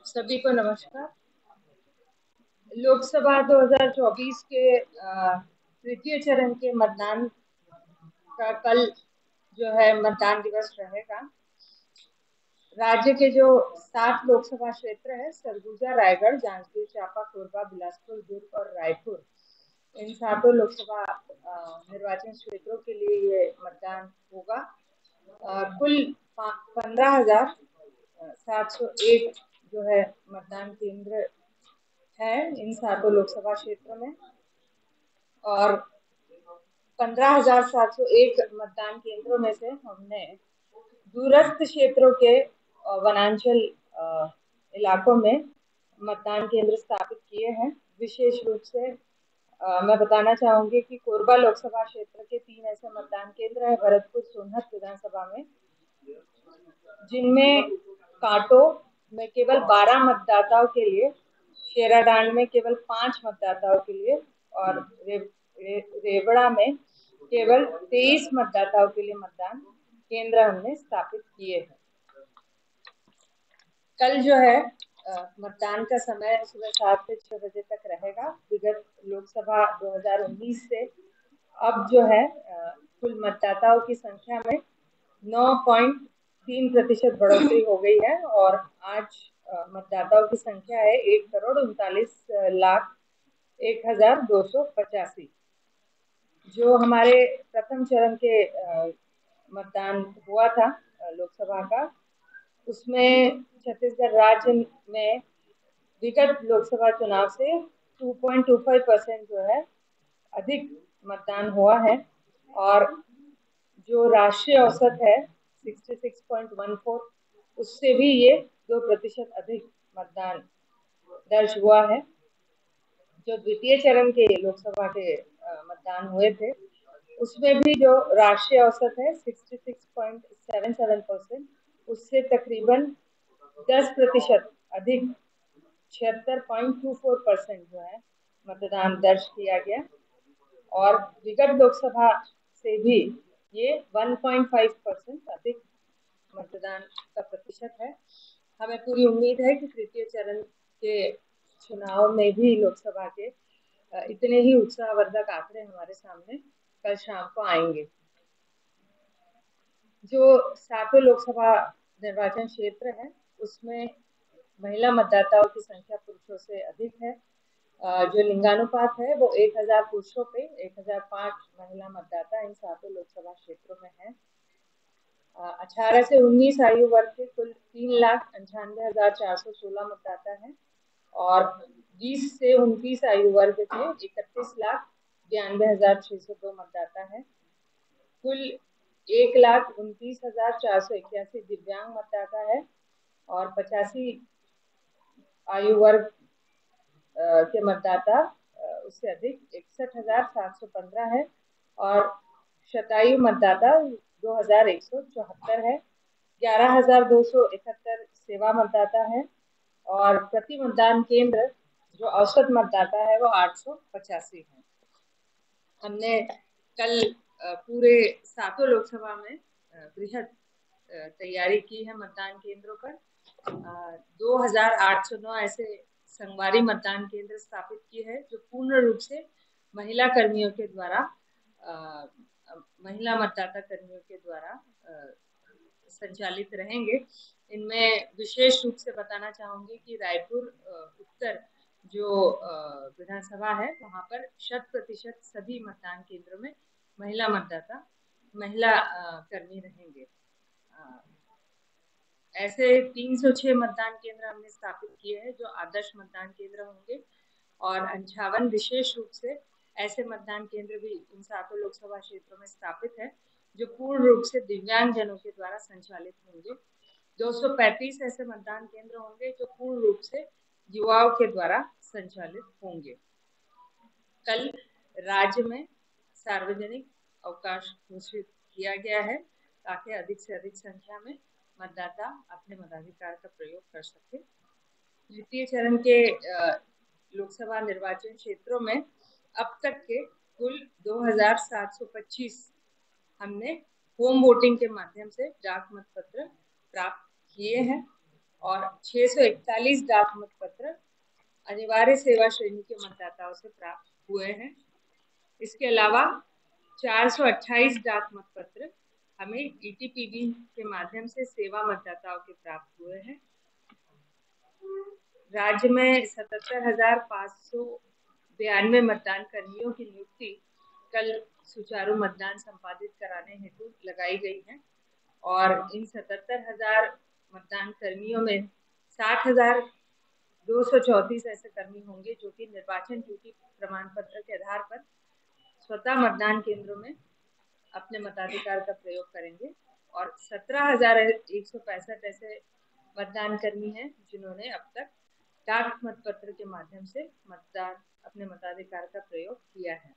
सभी को नमस्कार। लोकसभा 2024 के तृतीय चरण के मतदान का कल जो है मतदान दिवस रहेगा। राज्य के जो 7 लोकसभा क्षेत्र है, सरगुजा, रायगढ़, जांजगीर चांपा, कोरबा, बिलासपुर, दुर्ग और रायपुर, इन 7 लोकसभा निर्वाचन क्षेत्रों के लिए ये मतदान होगा। कुल 15,701 जो है मतदान केंद्र है इन 7 लोकसभा क्षेत्रों में, और 15,701 मतदान केंद्रों में से हमने दूरस्थ क्षेत्रों के वनांचल इलाकों में मतदान केंद्र स्थापित किए हैं। विशेष रूप से मैं बताना चाहूंगी कि कोरबा लोकसभा क्षेत्र के 3 ऐसे मतदान केंद्र है भरतपुर सोनहत विधानसभा में, जिनमें कांटो में केवल 12 मतदाताओं के लिए, शेराडांड में केवल 5 मतदाताओं के लिए और रेवड़ा में केवल 23 मतदाताओं के लिए मतदान केंद्र हमने स्थापित किए हैं। कल जो है मतदान का समय सुबह 7 से 6 बजे तक रहेगा। विगत लोकसभा 2019 से अब जो है कुल मतदाताओं की संख्या में 9.3% बढ़ोतरी हो गई है और आज मतदाताओं की संख्या है 1,39,01,285। जो हमारे प्रथम चरण के मतदान हुआ था लोकसभा का, उसमें छत्तीसगढ़ राज्य में विगत लोकसभा चुनाव से 2.25% जो है अधिक मतदान हुआ है और जो राष्ट्रीय औसत है 66.14, उससे भी ये 2% अधिक मतदान दर्ज हुआ है। जो द्वितीय चरण के लोकसभा के मतदान हुए थे, उसमें भी जो राष्ट्रीय औसत है 66.77%, उससे तकरीबन 10% अधिक 76.24% जो है मतदान दर्ज किया गया और विगत लोकसभा से भी ये 1.5% अधिक मतदान का प्रतिशत है। हमें पूरी उम्मीद है कि तृतीय चरण के चुनाव में भी लोकसभा के इतने ही उत्साहवर्धक आंकड़े हमारे सामने कल शाम को आएंगे। जो 7 लोकसभा निर्वाचन क्षेत्र है, उसमें महिला मतदाताओं की संख्या पुरुषों से अधिक है। जो लिंगानुपात है वो 1,000 पुरुषों पे 1,005 महिला मतदाता इन 7 लोकसभा क्षेत्रों में है। 18 से 19 आयु वर्ग के कुल 3,98,416 मतदाता है और 20 से 29 आयु वर्ग के 31,92,602 मतदाता है। कुल 1,29,481 दिव्यांग मतदाता है और 85 आयु वर्ग के मतदाता उससे अधिक 61,715 है और शतायु मतदाता 2,174 है। 11,271 सेवा मतदाता है और प्रति मतदान केंद्र जो औसत मतदाता है वो 885 है। हमने कल पूरे 7 लोकसभा में बृहद तैयारी की है मतदान केंद्रों पर। 2,809 ऐसे संगवारी मतदान केंद्र स्थापित किए हैं जो पूर्ण रूप से महिला कर्मियों के द्वारा, महिला मतदाता कर्मियों के द्वारा संचालित रहेंगे। इनमें विशेष रूप से बताना चाहूंगी कि रायपुर उत्तर जो विधानसभा है, वहां पर 100% सभी मतदान केंद्रों में महिला मतदाता, महिला कर्मी रहेंगे। ऐसे 306 मतदान केंद्र हमने स्थापित किए हैं जो आदर्श मतदान केंद्र होंगे और 58 विशेष रूप से ऐसे मतदान केंद्र भी इन 7 लोकसभा क्षेत्रों में स्थापित है जो पूर्ण रूप से दिव्यांग जनों के द्वारा संचालित होंगे। 235 ऐसे मतदान केंद्र होंगे जो पूर्ण रूप से युवाओं के द्वारा संचालित होंगे। कल राज्य में सार्वजनिक अवकाश घोषित किया गया है ताकि अधिक से अधिक संख्या में मतदाता अपने मताधिकार का प्रयोग कर सके। द्वितीय चरण के लोकसभा निर्वाचन क्षेत्रों में अब तक के कुल 2,725 हमने होम वोटिंग के माध्यम से डाक मतपत्र प्राप्त किए हैं और 641 डाक मतपत्र अनिवार्य सेवा श्रेणी के मतदाताओं से प्राप्त हुए हैं। इसके अलावा 428 डाक मतपत्र हमें ईटीपीबी के माध्यम से सेवा मतदाताओं के प्राप्त हुए हैं। राज्य में 77,592 मतदान कर्मियों की नियुक्ति कल सुचारू मतदान संपादित कराने हेतु लगाई गई है और इन 77,000 मतदान कर्मियों में 60,234 ऐसे कर्मी होंगे जो कि निर्वाचन ड्यूटी प्रमाण पत्र के आधार पर स्वतः मतदान केंद्रों में अपने मताधिकार का प्रयोग करेंगे और 17,165 ऐसे मतदान कर्मी हैं जिन्होंने अब तक डाक मतपत्र के माध्यम से अपने मताधिकार का प्रयोग किया है।